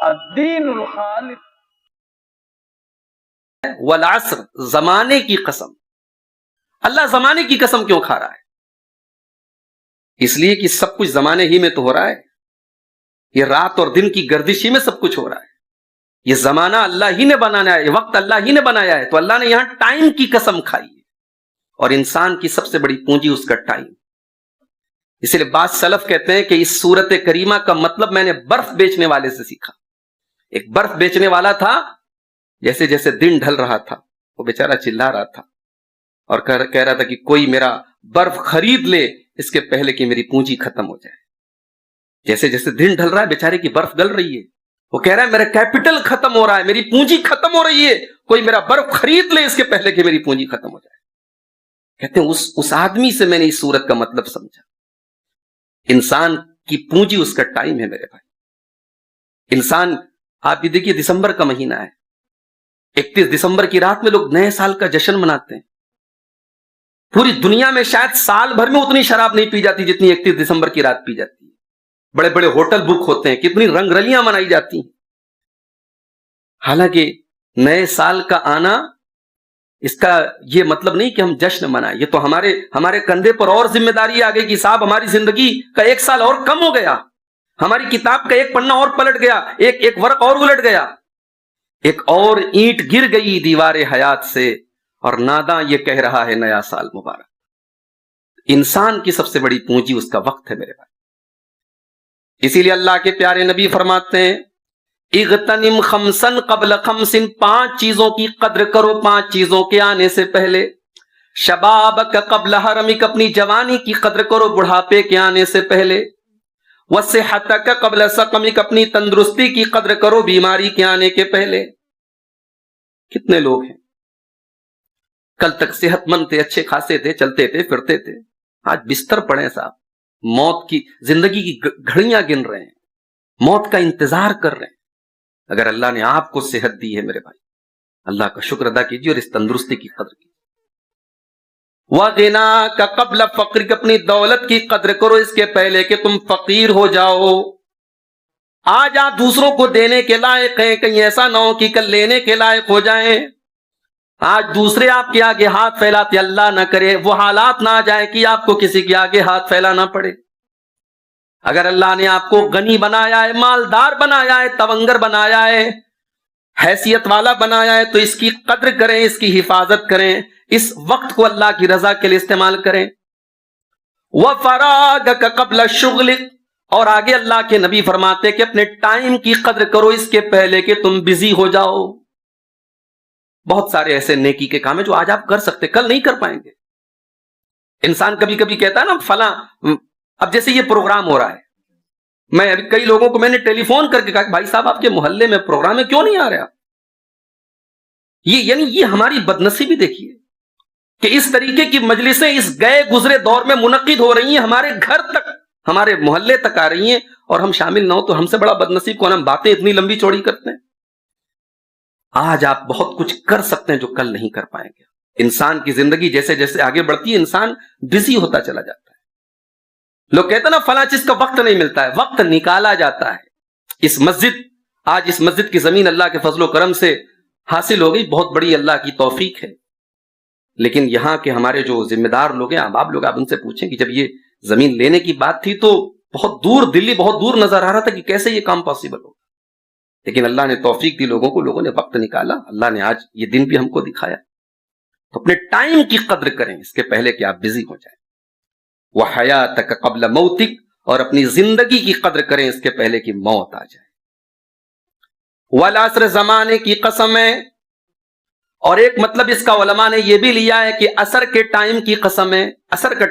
الدین الخالد والعصر، زمانے کی قسم. اللہ زمانے کی قسم کیوں کھا رہا ہے؟ اس لیے کہ سب کچھ زمانے ہی میں تو ہو رہا ہے. یہ رات اور دن کی گردش ہی میں سب کچھ ہو رہا ہے. یہ زمانہ اللہ ہی نے بنانا ہے، یہ وقت اللہ ہی نے بنایا ہے. تو اللہ نے یہاں ٹائم کی قسم کھائی ہے، اور انسان کی سب سے بڑی پونجی اس کا ٹائم. اسی لیے بعض سلف کہتے ہیں کہ اس سورت کریمہ کا مطلب میں نے برف بیچنے والے سے سیکھا. ایک برف بیچنے والا تھا، جیسے جیسے دن ڈھل رہا تھا وہ بیچارہ چلا رہا تھا اور کہہ رہا تھا کہ کوئی میرا برف خرید لے اس کے پہلے کہ میری پونجی ختم ہو جائے. جیسے جیسے دن ڈھل رہا ہے بیچارے کی برف گل رہی ہے، وہ کہہ رہا ہے میرا کیپٹل ختم ہو رہا ہے، میری پونجی ختم ہو رہی ہے، کوئی میرا برف خرید لے اس کے پہلے کہ میری پونجی ختم ہو جائے. کہتے ہیں اس آدمی سے میں نے اس سورت کا مطلب سمجھا. انسان کی پونجی اس کا ٹائم ہے میرے بھائی. انسان، آپ یہ دیکھیے دسمبر کا مہینہ ہے، 31 دسمبر کی رات میں لوگ نئے سال کا جشن مناتے ہیں. پوری دنیا میں شاید سال بھر میں اتنی شراب نہیں پی جاتی جتنی 31 دسمبر کی رات پی جاتی ہے. بڑے بڑے ہوٹل بک ہوتے ہیں، کتنی رنگ رلیاں منائی جاتی ہیں. حالانکہ نئے سال کا آنا اس کا یہ مطلب نہیں کہ ہم جشن منائیں. یہ تو ہمارے کندھے پر اور ذمہ داری آ گئی کہ صاحب ہماری زندگی کا ایک سال اور کم ہو گیا، ہماری کتاب کا ایک پنا اور پلٹ گیا، ایک ورق اور الٹ گیا، ایک اور اینٹ گر گئی دیوار حیات سے، اور ناداں یہ کہہ رہا ہے نیا سال مبارک. انسان کی سب سے بڑی پونجی اس کا وقت ہے میرے بھائی. اسی لیے اللہ کے پیارے نبی فرماتے ہیں اغتنم خمسن قبل خمسن، 5 چیزوں کی قدر کرو 5 چیزوں کے آنے سے پہلے. شبابک قبل حرمک، اپنی جوانی کی قدر کرو بڑھاپے کے آنے سے پہلے. وصحتک قبل سقمک، اپنی تندرستی کی قدر کرو بیماری کے آنے کے پہلے. کتنے لوگ ہیں کل تک صحت مند تھے، اچھے خاصے تھے، چلتے تھے پھرتے تھے، آج بستر پڑے صاحب، موت کی زندگی کی گھڑیاں گن رہے ہیں، موت کا انتظار کر رہے ہیں. اگر اللہ نے آپ کو صحت دی ہے میرے بھائی، اللہ کا شکر ادا کیجیے اور اس تندرستی کی قدر کیجیے. وَغِنَاكَ قَبْلَ فَقْرِكَ، اپنی دولت کی قدر کرو اس کے پہلے کہ تم فقیر ہو جاؤ. آج آپ دوسروں کو دینے کے لائق ہیں، کہیں ایسا نہ ہو کہ کل لینے کے لائق ہو جائیں. آج دوسرے آپ کے آگے ہاتھ پھیلاتے، اللہ نہ کرے وہ حالات نہ آ جائیں کہ آپ کو کسی کے آگے ہاتھ پھیلانا پڑے. اگر اللہ نے آپ کو غنی بنایا ہے، مالدار بنایا ہے، تونگر بنایا ہے، حیثیت والا بنایا ہے، تو اس کی قدر کریں، اس کی حفاظت کریں، اس وقت کو اللہ کی رضا کے لیے استعمال کریں. وَفَرَاغَكَ قَبْلَ شُغْلِكَ، اور آگے اللہ کے نبی فرماتے کہ اپنے ٹائم کی قدر کرو اس کے پہلے کہ تم بزی ہو جاؤ. بہت سارے ایسے نیکی کے کام ہیں جو آج آپ کر سکتے کل نہیں کر پائیں گے. انسان کبھی کبھی کہتا ہے نا فلاں، اب جیسے یہ پروگرام ہو رہا ہے، میں ابھی کئی لوگوں کو میں نے ٹیلی فون کر کے کہا کہ بھائی صاحب آپ کے محلے میں پروگرام ہے، کیوں نہیں آ رہے آپ؟ یہ ہماری بدنصیبی دیکھیے کہ اس طریقے کی مجلسیں اس گئے گزرے دور میں منعقد ہو رہی ہیں، ہمارے گھر تک، ہمارے محلے تک آ رہی ہیں، اور ہم شامل نہ ہو تو ہم سے بڑا بدنصیب کون؟ ہم باتیں اتنی لمبی چوڑی کرتے ہیں. آج آپ بہت کچھ کر سکتے ہیں جو کل نہیں کر پائیں گے. انسان کی زندگی جیسے جیسے آگے بڑھتی ہے انسان بزی ہوتا چلا جاتا ہے. لوگ کہتے ہیں نا فلاں چیز کا وقت نہیں ملتا ہے، وقت نکالا جاتا ہے. آج اس مسجد کی زمین اللہ کے فضل و کرم سے حاصل ہو گئی، بہت بڑی اللہ کی توفیق ہے. لیکن یہاں کے ہمارے جو ذمہ دار لوگ ہیں، احباب لوگ، آپ ان سے پوچھیں کہ جب یہ زمین لینے کی بات تھی تو بہت دور دلی بہت دور نظر آ رہا تھا کہ کیسے یہ کام پاسبل ہوگا. لیکن اللہ نے توفیق دی لوگوں کو، لوگوں نے وقت نکالا، اللہ نے آج یہ دن بھی ہم کو دکھایا. تو اپنے ٹائم کی قدر کریں اس کے پہلے کہ آپ بزی ہو جائیں. وَحَيَاتَكَ قَبْلَ مَوْتِكَ، اور اپنی زندگی کی قدر کریں اس کے پہلے کہ موت آ جائے. وَالْعَصْرِ، زمانے کی قسم ہے. اور ایک مطلب اس کا علماء نے یہ بھی لیا ہے کہ عصر کے ٹائم کی قسم ہے. عصر کا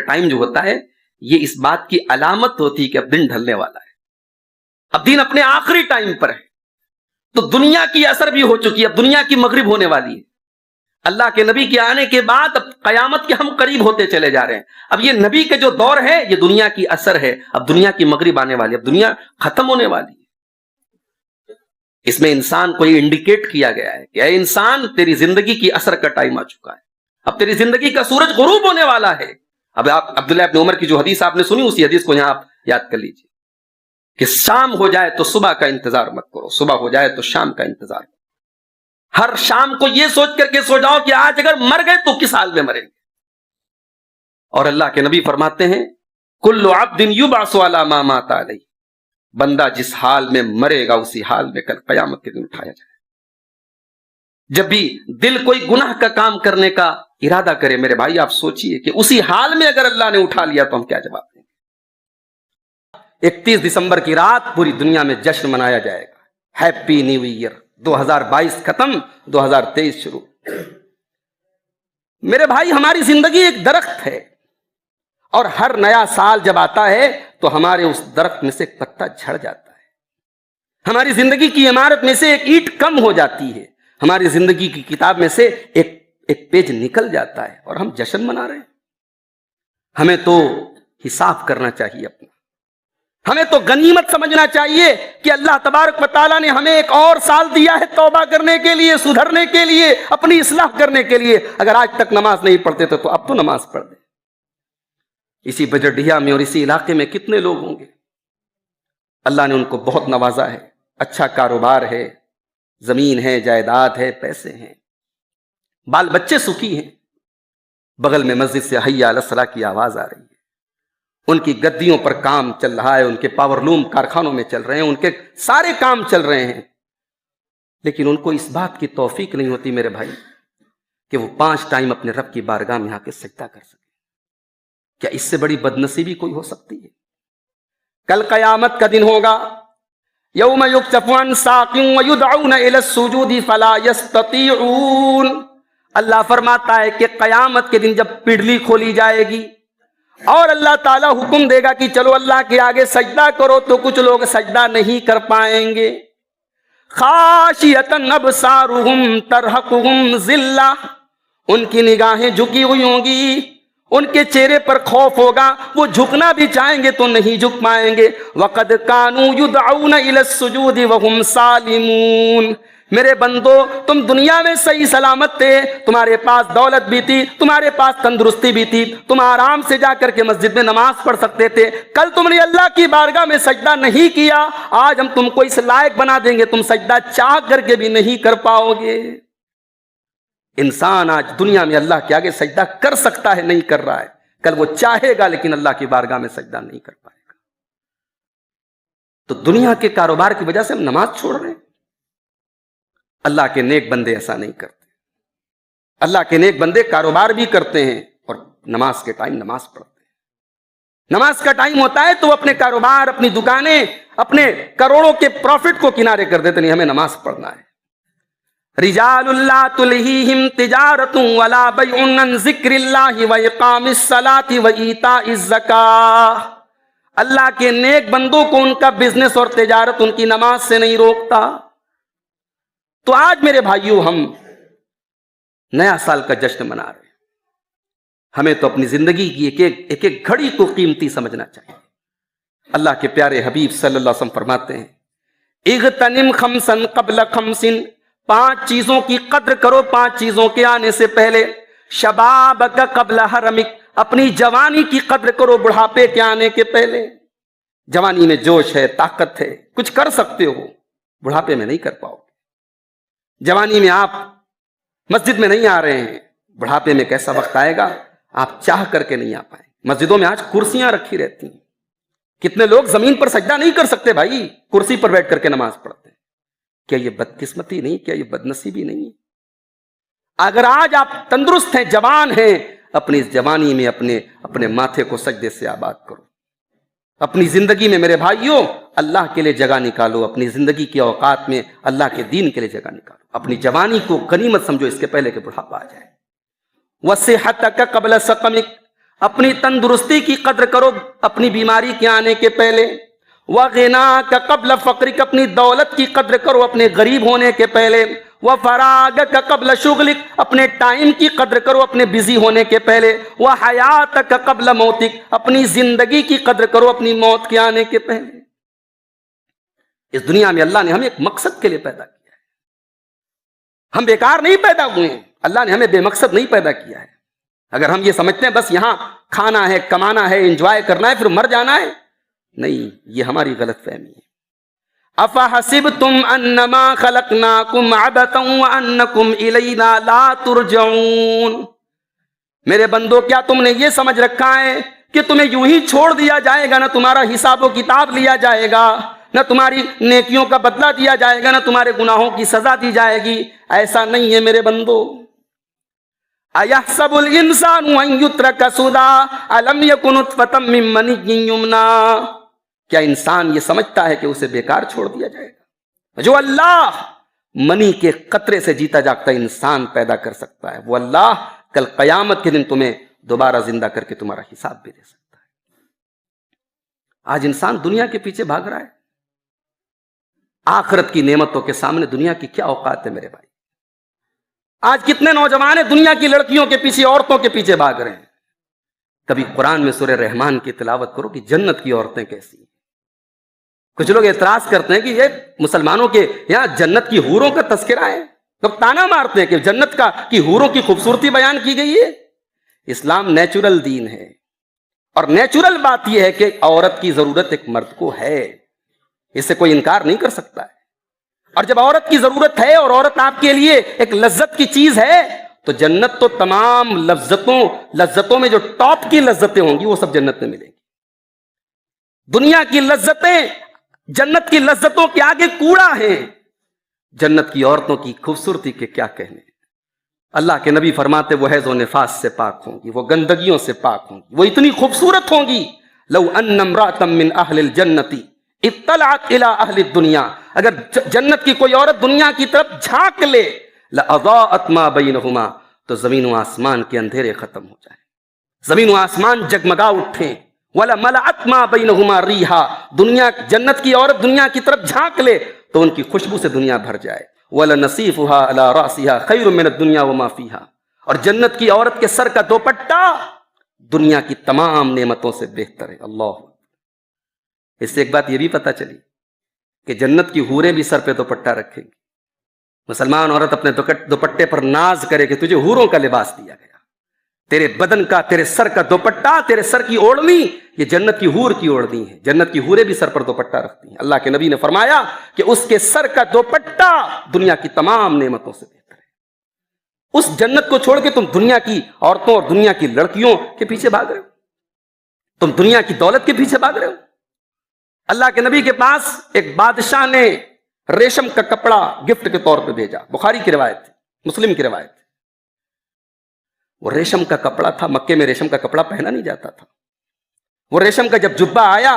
ٹائم جو ہوتا ہے یہ اس بات کی علامت ہوتی ہے کہ اب دن ڈھلنے والا ہے، اب دن اپنے آخری ٹائم پر ہے. تو دنیا کی عصر بھی ہو چکی ہے، اب دنیا کی مغرب ہونے والی ہے. اللہ کے نبی کے آنے کے بعد اب قیامت کے ہم قریب ہوتے چلے جا رہے ہیں. اب یہ نبی کے جو دور ہے یہ دنیا کی عصر ہے، اب دنیا کی مغرب آنے والی ہے، اب دنیا ختم ہونے والی ہے. اس میں انسان کو یہ انڈیکیٹ کیا گیا ہے کہ اے انسان، تیری زندگی کی عصر کا ٹائم آ چکا ہے، اب تیری زندگی کا سورج غروب ہونے والا ہے. اب آپ عبداللہ ابن عمر کی جو حدیث آپ نے سنی، اسی حدیث کو یہاں آپ یاد کر لیجیے. کہ شام ہو جائے تو صبح کا انتظار مت کرو، صبح ہو جائے تو شام کا انتظار کرو۔ ہر شام کو یہ سوچ کر کے سو جاؤ کہ آج اگر مر گئے تو کس حال میں مریں گے۔ اور اللہ کے نبی فرماتے ہیں کل عبد یبعث علی ما مات علیہ، بندہ جس حال میں مرے گا اسی حال میں کل قیامت کے دن اٹھایا جائے۔ جب بھی دل کوئی گناہ کا کام کرنے کا ارادہ کرے میرے بھائی، آپ سوچئے کہ اسی حال میں اگر اللہ نے اٹھا لیا تو ہم کیا جواب دیں گے۔ 31 دسمبر کی رات پوری دنیا میں جشن منایا جائے گا، ہیپی نیو ایئر، 2022 ختم، 2023 شروع۔ میرے بھائی ہماری زندگی ایک درخت ہے، اور ہر نیا سال جب آتا ہے تو ہمارے اس درخت میں سے ایک پتا جھڑ جاتا ہے، ہماری زندگی کی عمارت میں سے ایک اینٹ کم ہو جاتی ہے، ہماری زندگی کی کتاب میں سے ایک پیج نکل جاتا ہے، اور ہم جشن منا رہے ہیں۔ ہمیں تو حساب کرنا چاہیے اپنا، ہمیں تو غنیمت سمجھنا چاہیے کہ اللہ تبارک و تعالیٰ نے ہمیں ایک اور سال دیا ہے توبہ کرنے کے لیے، سدھرنے کے لیے، اپنی اصلاح کرنے کے لیے۔ اگر آج تک نماز نہیں پڑھتے تھے تو اب تو نماز پڑھ دیں۔ اسی بجرڈیہ میں اور اسی علاقے میں کتنے لوگ ہوں گے اللہ نے ان کو بہت نوازا ہے، اچھا کاروبار ہے، زمین ہے، جائیداد ہے، پیسے ہیں، بال بچے سکھی ہیں، بغل میں مسجد سے حی علی الصلاۃ کی آواز آ رہی ہے، ان کی گدیوں پر کام چل رہا ہے، ان کے پاور لوم کارخانوں میں چل رہے ہیں، ان کے سارے کام چل رہے ہیں، لیکن ان کو اس بات کی توفیق نہیں ہوتی میرے بھائی کہ وہ 5 ٹائم اپنے رب کی بارگاہ میں آ کے سجدہ کر سکیں۔ کیا اس سے بڑی بدنصیبی کوئی ہو سکتی ہے؟ کل قیامت کا دن ہوگا، یوم یکشف عن ساق ویدعون الی السجود فلا یستطیعون۔ اللہ فرماتا ہے کہ قیامت کے دن جب پنڈلی کھولی جائے گی اور اللہ تعالیٰ حکم دے گا کہ چلو اللہ کے آگے سجدہ کرو، تو کچھ لوگ سجدہ نہیں کر پائیں گے۔ خاشعۃ ابصارہم ترہقہم ذلہ، ان کی نگاہیں جھکی ہوئی ہوں گی، ان کے چہرے پر خوف ہوگا، وہ جھکنا بھی چاہیں گے تو نہیں جھک پائیں گے۔ وَقَدْ كَانُوا يُدْعَوْنَ إِلَى السُّجُودِ وَهُمْ سَالِمُونَ۔ میرے بندو تم دنیا میں صحیح سلامت تھے، تمہارے پاس دولت بھی تھی، تمہارے پاس تندرستی بھی تھی، تم آرام سے جا کر کے مسجد میں نماز پڑھ سکتے تھے، کل تم نے اللہ کی بارگاہ میں سجدہ نہیں کیا، آج ہم تم کو اس لائق بنا دیں گے، تم سجدہ چاہ کر کے بھی نہیں کر پاؤ گے۔ انسان آج دنیا میں اللہ کے آگے سجدہ کر سکتا ہے، نہیں کر رہا ہے، کل وہ چاہے گا لیکن اللہ کی بارگاہ میں سجدہ نہیں کر پائے گا۔ تو دنیا کے کاروبار کی وجہ سے ہم نماز چھوڑ رہے ہیں۔ اللہ کے نیک بندے ایسا نہیں کرتے، اللہ کے نیک بندے کاروبار بھی کرتے ہیں اور نماز کے ٹائم نماز پڑھتے ہیں۔ نماز کا ٹائم ہوتا ہے تو وہ اپنے کاروبار، اپنی دکانیں، اپنے کروڑوں کے پروفٹ کو کنارے کر دیتے، نہیں ہمیں نماز پڑھنا ہے۔ رجال لا تلہیہم تجارت ولا بیع عن ذکر اللہ واقام الصلاۃ وایتاء الزکاۃ۔ اللہ کے نیک بندوں کو ان کا بزنس اور تجارت ان کی نماز سے نہیں روکتا۔ تو آج میرے بھائیوں ہم نیا سال کا جشن منا رہے ہیں، ہمیں تو اپنی زندگی کی ایک ایک گھڑی کو قیمتی سمجھنا چاہیے۔ اللہ کے پیارے حبیب صلی اللہ علیہ وسلم فرماتے ہیں اغتنم خمسا قبل خمس، 5 چیزوں کی قدر کرو 5 چیزوں کے آنے سے پہلے۔ شبابک قبل حرمک، اپنی جوانی کی قدر کرو بڑھاپے کے آنے کے پہلے۔ جوانی میں جوش ہے، طاقت ہے، کچھ کر سکتے ہو، بڑھاپے میں نہیں کر پاؤ۔ جوانی میں آپ مسجد میں نہیں آ رہے ہیں، بڑھاپے میں کیسا وقت آئے گا آپ چاہ کر کے نہیں آ پائیں۔ مسجدوں میں آج کرسیاں رکھی رہتی ہیں، کتنے لوگ زمین پر سجدہ نہیں کر سکتے بھائی، کرسی پر بیٹھ کر کے نماز پڑھتے ہیں۔ کیا یہ بدقسمتی نہیں؟ کیا یہ بدنصیبی نہیں؟ اگر آج آپ تندرست ہیں، جوان ہیں، اپنی جوانی میں اپنے ماتھے کو سجدے سے آباد کرو۔ اپنی زندگی میں میرے بھائیوں اللہ کے لیے جگہ نکالو، اپنی زندگی کے اوقات میں اللہ کے دین کے لیے جگہ نکالو۔ اپنی جوانی کو غنیمت سمجھو اس کے پہلے کہ بڑھاپا آ جائے۔ وصحتک قبل سقمک، اپنی تندرستی کی قدر کرو اپنی بیماری کے آنے کے پہلے۔ وغناک قبل فقرک، اپنی دولت کی قدر کرو اپنے غریب ہونے کے پہلے۔ وفراغک قبل شغلک، اپنے ٹائم کی قدر کرو اپنے بزی ہونے کے پہلے۔ وحیاتک قبل موتک، اپنی زندگی کی قدر کرو اپنی موت کے آنے کے پہلے۔ اس دنیا میں اللہ نے ہمیں ایک مقصد کے لیے پیدا کیا ہے، ہم بیکار نہیں پیدا ہوئے ہیں، اللہ نے ہمیں بے مقصد نہیں پیدا کیا ہے۔ اگر ہم یہ سمجھتے ہیں بس یہاں کھانا ہے، کمانا ہے، انجوائے کرنا ہے، پھر مر جانا ہے، نہیں، یہ ہماری غلط فہمی ہے۔ افحسبتم انما خلقناکم عبثا وانکم الینا لا ترجعون، میرے بندو کیا تم نے یہ سمجھ رکھا ہے کہ تمہیں یوں ہی چھوڑ دیا جائے گا، نہ تمہارا حساب و کتاب لیا جائے گا، نہ تمہاری نیکیوں کا بدلہ دیا جائے گا، نہ تمہارے گناہوں کی سزا دی جائے گی؟ ایسا نہیں ہے میرے بندو۔ اَيَحْسَبُ الْإِنسَانُ أَن يُتْرَكَ سُدًى أَلَمْ يَكُن نُطْفَةً مِّن مَّنِيٍّ يُمْنَىٰ، کیا انسان یہ سمجھتا ہے کہ اسے بیکار چھوڑ دیا جائے گا؟ جو اللہ منی کے قطرے سے جیتا جاگتا انسان پیدا کر سکتا ہے، وہ اللہ کل قیامت کے دن تمہیں دوبارہ زندہ کر کے تمہارا حساب بھی دے سکتا ہے۔ آج انسان دنیا کے پیچھے بھاگ رہا ہے، آخرت کی نعمتوں کے سامنے دنیا کی کیا اوقات ہے میرے بھائی؟ آج کتنے نوجوان ہیں دنیا کی لڑکیوں کے پیچھے، عورتوں کے پیچھے بھاگ رہے ہیں۔ کبھی قرآن میں سورہ رحمان کی تلاوت کرو کہ جنت کی عورتیں کیسی ہیں۔ کچھ لوگ اعتراض کرتے ہیں کہ یہ مسلمانوں کے یہاں جنت کی حوروں کا تذکرہ ہے، لوگ تانا مارتے ہیں کہ جنت کی حوروں کی خوبصورتی بیان کی گئی ہے۔ اسلام نیچرل دین ہے، اور نیچرل بات یہ ہے کہ عورت کی ضرورت ایک مرد کو ہے، اس سے کوئی انکار نہیں کر سکتا ہے۔ اور جب عورت کی ضرورت ہے اور عورت آپ کے لیے ایک لذت کی چیز ہے، تو جنت تو تمام لذتوں میں جو ٹاپ کی لذتیں ہوں گی وہ سب جنت میں ملیں گی۔ دنیا کی لذتیں جنت کی لذتوں کے آگے کوڑا ہیں، جنت کی عورتوں کی خوبصورتی کے کیا کہنے۔ اللہ کے نبی فرماتے وہ حیض و نفاس سے پاک ہوں گی، وہ گندگیوں سے پاک ہوں گی، وہ اتنی خوبصورت ہوں گی۔ لو ان امرأة من اہل الجنت اطلعت الى اہل الدنیا، اگر جنت کی کوئی عورت دنیا کی طرف جھانک لے، لأضاءت ما بینہما، تو زمین و آسمان کے اندھیرے ختم ہو جائیں، زمین و آسمان جگمگا اٹھیں۔ وَلَمَلَأَتْ مَا بَيْنَهُمَا رِيحًا، جنت کی عورت دنیا کی طرف جھانک لے تو ان کی خوشبو سے دنیا بھر جائے۔ وَلَنَصِيفُهَا عَلَى رَأْسِهَا خَيْرٌ مِّنَ الدُّنْيَا وَمَا فِيهَا، اور جنت کی عورت کے سر کا دوپٹہ دنیا کی تمام نعمتوں سے بہتر ہے۔ اللہ، اس سے ایک بات یہ بھی پتہ چلی کہ جنت کی حوریں بھی سر پہ دوپٹہ رکھیں گی۔ مسلمان عورت اپنے دوپٹے پر ناز کرے کہ تجھے حوروں کا لباس دیا گیا، تیرے بدن کا، تیرے سر کا دوپٹہ، تیرے سر کی اوڑھنی یہ جنت کی حور کی اوڑھنی ہے۔ جنت کی حوریں بھی سر پر دوپٹہ رکھتی ہیں۔ اللہ کے نبی نے فرمایا کہ اس کے سر کا دوپٹہ دنیا کی تمام نعمتوں سے بہتر ہے۔ اس جنت کو چھوڑ کے تم دنیا کی عورتوں اور دنیا کی لڑکیوں کے پیچھے بھاگ رہے ہو، تم دنیا کی دولت کے پیچھے بھاگ رہے ہو۔ اللہ کے نبی کے پاس ایک بادشاہ نے ریشم کا کپڑا گفٹ کے طور پہ بھیجا، بخاری کی روایت، مسلم کی روایت۔ وہ ریشم کا کپڑا تھا، مکے میں ریشم کا کپڑا پہنا نہیں جاتا تھا۔ وہ ریشم کا جب جبہ آیا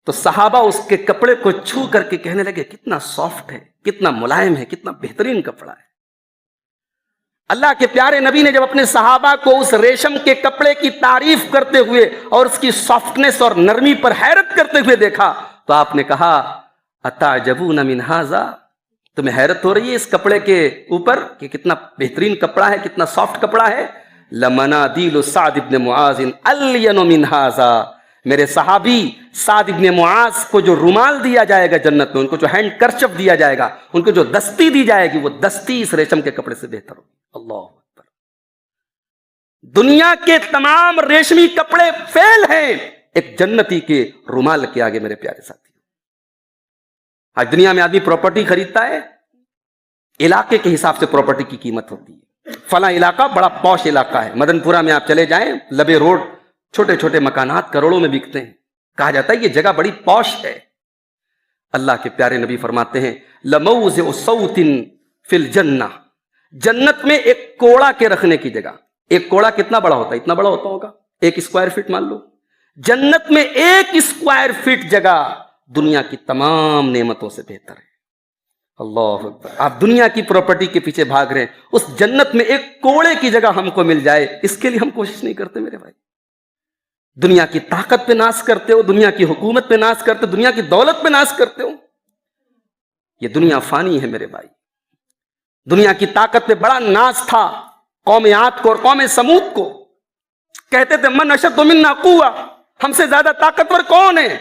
تو صحابہ اس کے کپڑے کو چھو کر کے کہنے لگے کتنا سافٹ ہے، کتنا ملائم ہے، کتنا بہترین کپڑا ہے۔ اللہ کے پیارے نبی نے جب اپنے صحابہ کو اس ریشم کے کپڑے کی تعریف کرتے ہوئے اور اس کی سافٹنس اور نرمی پر حیرت کرتے ہوئے دیکھا تو آپ نے کہا اتعجبون من ھذا، تمہیں حیرت ہو رہی ہے اس کپڑے کے اوپر کہ کتنا بہترین کپڑا ہے، کتنا سافٹ کپڑا ہے؟ لمنادیل سعد بن معاذ الین من ھذا، میرے صحابی سعد بن معاذ کو جو رومال دیا جائے گا جنت میں، ان کو جو ہینڈ کرچف دیا جائے گا، ان کو جو دستی دی جائے گی، وہ دستی اس ریشم کے کپڑے سے بہتر ہوگی۔ اللہ اکبر۔ دنیا کے تمام ریشمی کپڑے فیل ہیں ایک جنتی کے رومال کے آگے میرے پیارے ساتھی۔ آج دنیا میں آدمی پراپرٹی خریدتا ہے، علاقے کے حساب سے پراپرٹی کی قیمت ہوتی ہے۔ فلاں علاقہ بڑا پوش علاقہ ہے، مدن پورہ میں آپ چلے جائیں، لبے روڈ چھوٹے چھوٹے مکانات کروڑوں میں بکتے ہیں، کہا جاتا ہے یہ جگہ بڑی پوش ہے۔ اللہ کے پیارے نبی فرماتے ہیں لموضع صوت فی الجنہ، جنت میں ایک کوڑا کے رکھنے کی جگہ، ایک کوڑا کتنا بڑا ہوتا ہے؟ اتنا بڑا ہوتا ہوگا، 1 اسکوائر فٹ مان لو، جنت میں 1 اسکوائر فٹ جگہ دنیا کی تمام نعمتوں سے بہتر ہے۔ اللہ اکبر۔ آپ دنیا کی پراپرٹی کے پیچھے بھاگ رہے ہیں، اس جنت میں ایک کوڑے کی جگہ ہم کو مل جائے، اس کے لیے ہم کوشش نہیں کرتے میرے بھائی۔ دنیا کی طاقت پہ ناز کرتے ہو، دنیا کی حکومت پہ ناز کرتے ہو، دنیا کی دولت پہ ناز کرتے ہو۔ یہ دنیا فانی ہے میرے بھائی۔ دنیا کی طاقت پہ بڑا ناز تھا قوم عاد کو اور قوم سمود کو، کہتے تھے من اشد منا قوہ، ہم سے زیادہ طاقتور کون ہے؟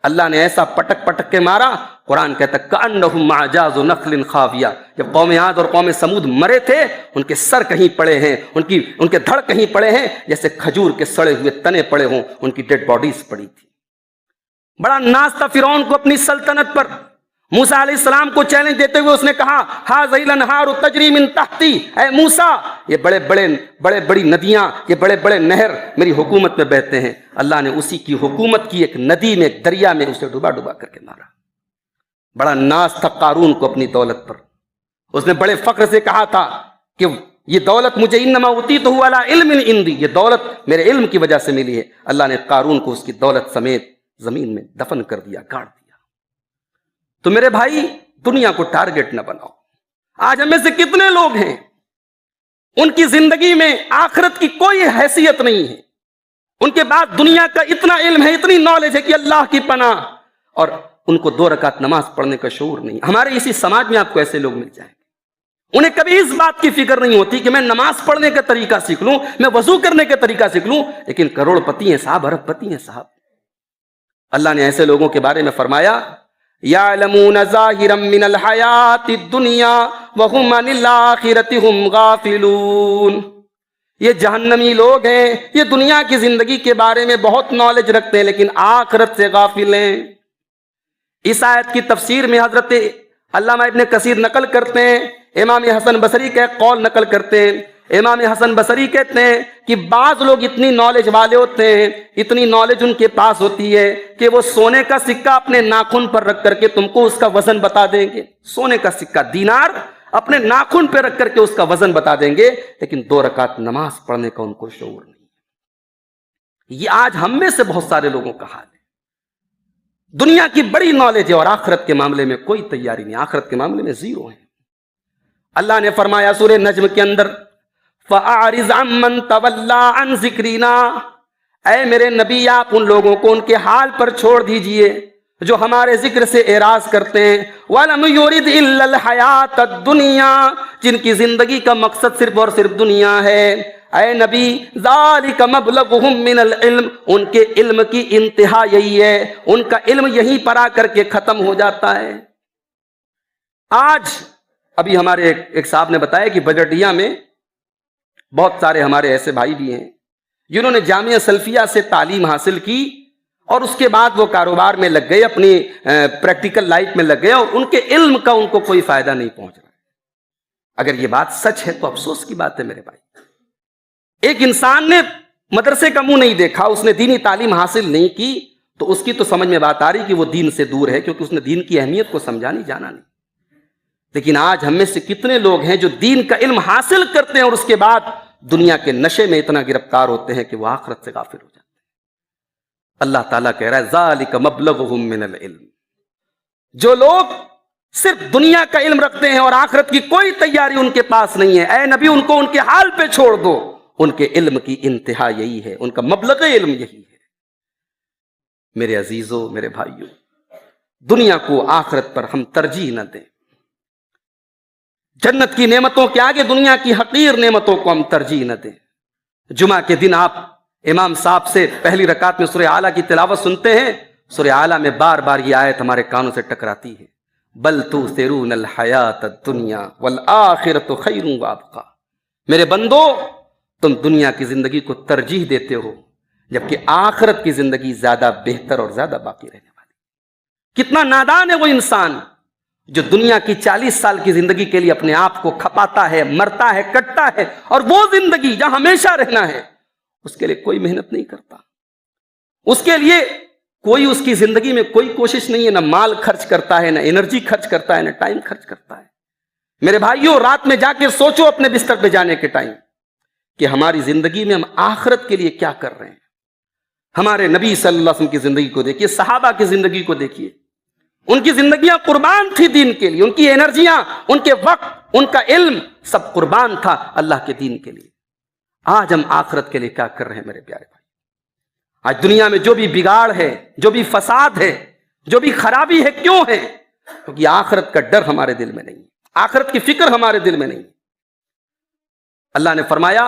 اللہ نے ایسا پٹک پٹک کے مارا، قرآن کہتا ہے کأنہم اعجاز نخل خاویہ، جب قوم عاد اور قوم سمود مرے تھے ان کے سر کہیں پڑے ہیں، ان کے دھڑ کہیں پڑے ہیں، جیسے کھجور کے سڑے ہوئے تنے پڑے ہوں، ان کی ڈیڈ باڈیز پڑی تھی۔ بڑا ناز تھا فرعون کو اپنی سلطنت پر. موسیٰ علیہ السلام کو چیلنج دیتے ہوئے اس نے کہا ھذی الانہار تجری من تحتی، اے موسیٰ یہ بڑے بڑی ندیاں، یہ بڑے بڑے نہر میری حکومت میں بہتے ہیں. اللہ نے اسی کی حکومت کی ایک ندی میں، ایک دریا میں اسے ڈبا ڈبا کر کے مارا. بڑا ناز تھا قارون کو اپنی دولت پر. اس نے بڑے فخر سے کہا تھا کہ یہ دولت مجھے انما اوتیتہ علی علم عندی، یہ دولت میرے علم کی وجہ سے ملی ہے. اللہ نے قارون کو اس کی دولت سمیت زمین میں دفن کر دیا، گاڑ دیا. تو میرے بھائی دنیا کو ٹارگٹ نہ بناؤ. آج ہم میں سے کتنے لوگ ہیں ان کی زندگی میں آخرت کی کوئی حیثیت نہیں ہے، ان کے بعد دنیا کا اتنا علم ہے، اتنی نالج ہے کہ اللہ کی پناہ، اور ان کو 2 رکعت نماز پڑھنے کا شعور نہیں. ہمارے اسی سماج میں آپ کو ایسے لوگ مل جائیں گے، انہیں کبھی اس بات کی فکر نہیں ہوتی کہ میں نماز پڑھنے کا طریقہ سیکھ لوں، میں وضو کرنے کا طریقہ سیکھ لوں، لیکن کروڑ پتی ہیں صاحب، ارب پتی ہیں صاحب. اللہ نے ایسے لوگوں کے بارے میں فرمایا یعلمون ظاہرا من الحیات الدنیا وہم عن الآخرۃ ہم غافلون. یہ جہنمی لوگ ہیں، یہ دنیا کی زندگی کے بارے میں بہت نالج رکھتے ہیں لیکن آخرت سے غافل ہیں. اس آیت کی تفسیر میں حضرت علامہ ابن کثیر نقل کرتے ہیں، امام حسن بصری کا ایک قول نقل کرتے ہیں. امام حسن بصری کہتے ہیں کہ بعض لوگ اتنی نالج والے ہوتے ہیں، اتنی نالج ان کے پاس ہوتی ہے کہ وہ سونے کا سکہ اپنے ناخن پر رکھ کر کے تم کو اس کا وزن بتا دیں گے. سونے کا سکہ دینار اپنے ناخن پہ رکھ کر کے اس کا وزن بتا دیں گے، لیکن 2 رکعت نماز پڑھنے کا ان کو شعور نہیں. یہ آج ہم میں سے بہت سارے لوگوں کا حال ہے. دنیا کی بڑی نالج ہے اور آخرت کے معاملے میں کوئی تیاری نہیں، آخرت کے معاملے میں زیرو ہے. اللہ نے فرمایا سورہ نجم کے اندر فَأَعْرِضْ عَمَّنْ تَوَلَّىٰ عَنْ ذِكْرِنَا، اے میرے نبی آپ ان لوگوں کو ان کے حال پر چھوڑ دیجئے جو ہمارے ذکر سے اعراض کرتے ہیں. وَلَمْ يُرِدْ إِلَّا الْحَيَاةَ الدُّنْيَا، جن کی زندگی کا مقصد صرف اور صرف دنیا ہے. اے نبی ذَلِكَ مَبْلَغُهُم مِّنَ الْعِلْمِ، ان کے علم کی انتہا یہی ہے، ان کا علم یہیں پر آ کر کے ختم ہو جاتا ہے. آج ابھی ہمارے ایک صاحب نے بتایا کہ بجٹیا میں بہت سارے ہمارے ایسے بھائی بھی ہیں جنہوں نے جامعہ سلفیہ سے تعلیم حاصل کی اور اس کے بعد وہ کاروبار میں لگ گئے، اپنی پریکٹیکل لائف میں لگ گئے اور ان کے علم کا ان کو کوئی فائدہ نہیں پہنچ رہا. اگر یہ بات سچ ہے تو افسوس کی بات ہے میرے بھائی. ایک انسان نے مدرسے کا منہ نہیں دیکھا، اس نے دینی تعلیم حاصل نہیں کی تو اس کی تو سمجھ میں بات آ رہی کہ وہ دین سے دور ہے، کیونکہ اس نے دین کی اہمیت کو سمجھا نہیں، جانا نہیں. لیکن آج ہم میں سے کتنے لوگ ہیں جو دین کا علم حاصل کرتے ہیں اور اس کے بعد دنیا کے نشے میں اتنا گرفتار ہوتے ہیں کہ وہ آخرت سے غافل ہو جاتے ہیں. اللہ تعالیٰ کہہ رہا ہے ذالک مبلغہم من العلم. جو لوگ صرف دنیا کا علم رکھتے ہیں اور آخرت کی کوئی تیاری ان کے پاس نہیں ہے، اے نبی ان کو ان کے حال پہ چھوڑ دو. ان کے علم کی انتہا یہی ہے، ان کا مبلغ علم یہی ہے. میرے عزیزوں، میرے بھائیوں، دنیا کو آخرت پر ہم ترجیح نہ دیں. جنت کی نعمتوں کے آگے دنیا کی حقیر نعمتوں کو ہم ترجیح نہ دیں. جمعہ کے دن آپ امام صاحب سے پہلی رکعت میں سورہ اعلیٰ کی تلاوت سنتے ہیں. سورہ اعلیٰ میں بار بار یہ آیت ہمارے کانوں سے ٹکراتی ہے، بل تؤثرون الحیات الدنیا والآخرۃ خیر وابقیٰ. میرے بندو، تم دنیا کی زندگی کو ترجیح دیتے ہو جبکہ آخرت کی زندگی زیادہ بہتر اور زیادہ باقی رہنے والی. کتنا نادان ہے وہ انسان جو دنیا کی 40 سال کی زندگی کے لیے اپنے آپ کو کھپاتا ہے، مرتا ہے، کٹتا ہے، اور وہ زندگی جہاں ہمیشہ رہنا ہے اس کے لیے کوئی محنت نہیں کرتا. اس کے لیے کوئی اس کی زندگی میں کوئی کوشش نہیں ہے، نہ مال خرچ کرتا ہے، نہ انرجی خرچ کرتا ہے، نہ ٹائم خرچ کرتا ہے. میرے بھائیوں، رات میں جا کے سوچو اپنے بستر پہ جانے کے ٹائم کہ ہماری زندگی میں ہم آخرت کے لیے کیا کر رہے ہیں. ہمارے نبی صلی اللہ علیہ وسلم کی زندگی کو دیکھیے، صحابہ کی زندگی کو دیکھیے. ان کی زندگیاں قربان تھی دین کے لیے، ان کی انرجیاں، ان کے وقت، ان کا علم سب قربان تھا اللہ کے دین کے لیے. آج ہم آخرت کے لیے کیا کر رہے ہیں میرے پیارے بھائی؟ آج دنیا میں جو بھی بگاڑ ہے، جو بھی فساد ہے، جو بھی خرابی ہے، کیوں ہے؟ کیونکہ آخرت کا ڈر ہمارے دل میں نہیں، آخرت کی فکر ہمارے دل میں نہیں. اللہ نے فرمایا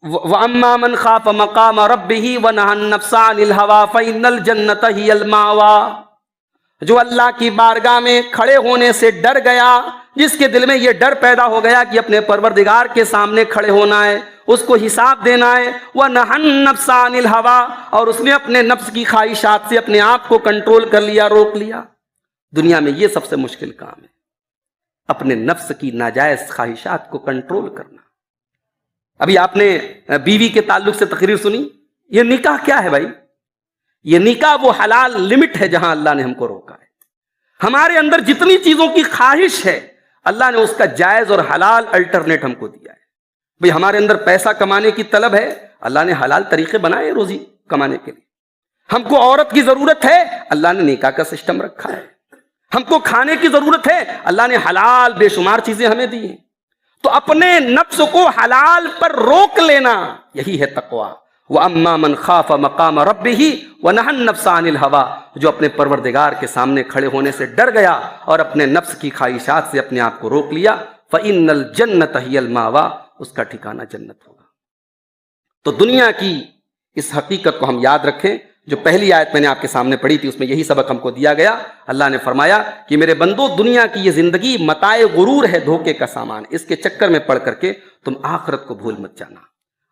وَأَمَّا مَنْ خَافَ مَقَامَ رَبِّهِ وَنَهَى النَّفْسَ عَنِ الْهَوَىٰ فَإِنَّ الْجَنَّةَ هِيَ الْمَأْوَىٰ. جو اللہ کی بارگاہ میں کھڑے ہونے سے ڈر گیا، جس کے دل میں یہ ڈر پیدا ہو گیا کہ اپنے پروردگار کے سامنے کھڑے ہونا ہے، اس کو حساب دینا ہے، وَنَهَى النَّفْسَ عَنِ الْهَوَىٰ، اور اس نے اپنے نفس کی خواہشات سے اپنے آپ کو کنٹرول کر لیا، روک لیا۔ دنیا میں یہ سب سے مشکل کام ہے، اپنے نفس کی ناجائز خواہشات کو کنٹرول کرنا۔ ابھی آپ نے بیوی کے تعلق سے تقریر سنی، یہ نکاح کیا ہے بھائی؟ یہ نکاح وہ حلال لمٹ ہے جہاں اللہ نے ہم کو روکا ہے۔ ہمارے اندر جتنی چیزوں کی خواہش ہے اللہ نے اس کا جائز اور حلال الٹرنیٹ ہم کو دیا ہے۔ بھئی ہمارے اندر پیسہ کمانے کی طلب ہے، اللہ نے حلال طریقے بنائے روزی کمانے کے لیے۔ ہم کو عورت کی ضرورت ہے، اللہ نے نکاح کا سسٹم رکھا ہے۔ ہم کو کھانے کی ضرورت ہے، اللہ نے حلال بے شمار چیزیں ہمیں دی ہیں۔ تو اپنے نفس کو حلال پر روک لینا یہی ہے تقویٰ۔ وَأَمَّا مَنْ خَافَ مَقَامَ رَبِّهِ وَنَهَى النَّفْسَ عَنِ الْهَوَىٰ، جو اپنے پروردگار کے سامنے کھڑے ہونے سے ڈر گیا اور اپنے نفس کی خواہشات سے اپنے آپ کو روک لیا، فَإِنَّ الْجَنَّةَ هِيَ الْمَأْوَىٰ، اس کا ٹھکانہ جنت ہوگا۔ تو دنیا کی اس حقیقت کو ہم یاد رکھیں۔ جو پہلی آیت میں نے آپ کے سامنے پڑھی تھی اس میں یہی سبق ہم کو دیا گیا۔ اللہ نے فرمایا کہ میرے بندو، دنیا کی یہ زندگی متاع غرور ہے، دھوکے کا سامان، اس کے چکر میں پڑ کر کے تم آخرت کو بھول مت جانا۔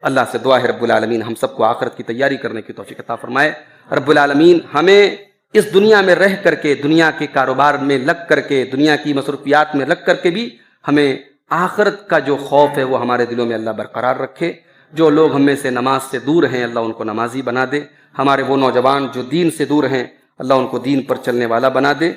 اللہ سے دعا ہے رب العالمین ہم سب کو آخرت کی تیاری کرنے کی توفیق عطا فرمائے۔ رب العالمین ہمیں اس دنیا میں رہ کر کے، دنیا کے کاروبار میں لگ کر کے، دنیا کی مصروفیات میں لگ کر کے بھی ہمیں آخرت کا جو خوف ہے وہ ہمارے دلوں میں اللہ برقرار رکھے۔ جو لوگ ہم میں سے نماز سے دور ہیں اللہ ان کو نمازی بنا دے۔ ہمارے وہ نوجوان جو دین سے دور ہیں اللہ ان کو دین پر چلنے والا بنا دے۔